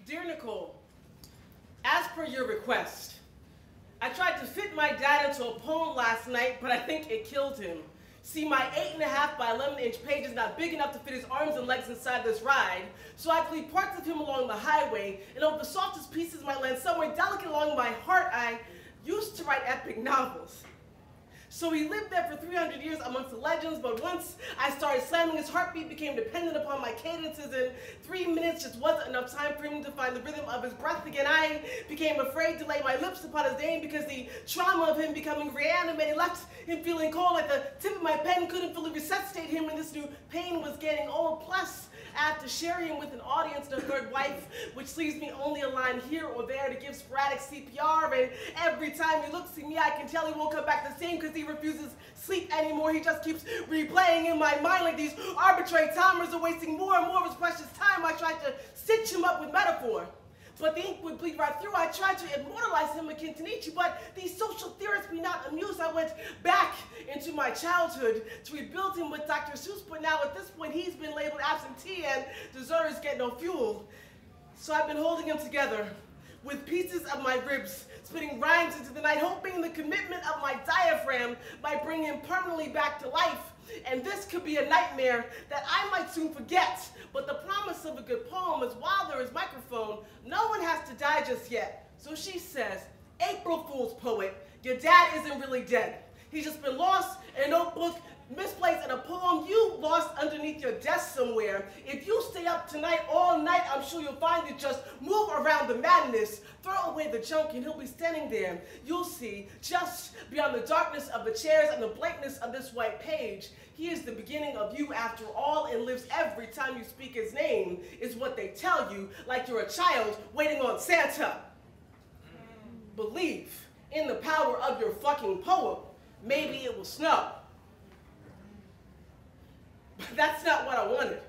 Dear Nicole, as per your request, I tried to fit my dad into a poem last night, but I think it killed him. See, my 8.5 by 11-inch page is not big enough to fit his arms and legs inside this ride, so I leave parts of him along the highway, and over the softest pieces might land somewhere delicate along my heart. I used to write epic novels. So he lived there for 300 years amongst the legends, but once I started slamming, his heartbeat became dependent upon my cadences, and 3 minutes just wasn't enough time for him to find the rhythm of his breath again. I became afraid to lay my lips upon his name because the trauma of him becoming reanimated left him feeling cold, like the tip of my pen couldn't fully resuscitate him, and this new pain was getting old. Plus, I have to share him with an audience and a third wife, which leaves me only a line here or there to give sporadic CPR, and every time he looks at me, I can tell he won't come back the same because he refuses sleep anymore. He just keeps replaying in my mind like these arbitrary timers are wasting more and more of his precious time. I tried to stitch him up with metaphor, but the ink would bleed right through. I tried to immortalize him akin to Nietzsche, but these social theorists be not amused. I went back into my childhood to rebuild him with Dr. Seuss, but now at this point he's been labeled absentee and deserters get no fuel. So I've been holding him together with pieces of my ribs, spitting rhymes into the night, hoping the commitment of my diaphragm might bring him permanently back to life. And this could be a nightmare that I might soon forget. But the promise of a good poem is while there is microphone, no one has to die just yet. So she says, April Fool's poet, your dad isn't really dead. He's just been lost in a notebook, misplaced in a poem you lost underneath your desk somewhere. If you stay up tonight all night, I'm sure you'll find it. Just move around the madness, throw away the junk, and he'll be standing there. You'll see, just beyond the darkness of the chairs and the blankness of this white page, he is the beginning of you after all and lives every time you speak his name, is what they tell you, like you're a child waiting on Santa. Believe in the power of your fucking poem. Maybe it will snow. But that's not what I wanted.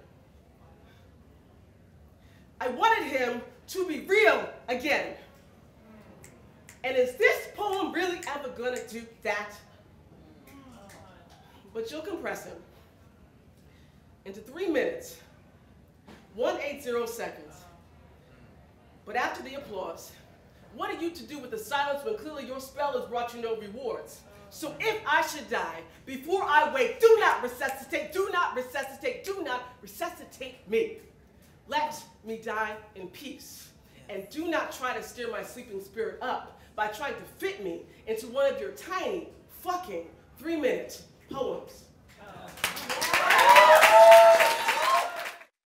I wanted him to be real again. And is this poem really ever gonna do that? But you'll compress him into 3 minutes, 180 seconds. But after the applause, what are you to do with the silence when clearly your spell has brought you no rewards? So if I should die before I wake, do not resuscitate, do not resuscitate, do not resuscitate me. Let me die in peace. And do not try to steer my sleeping spirit up by trying to fit me into one of your tiny fucking 3-minute poems.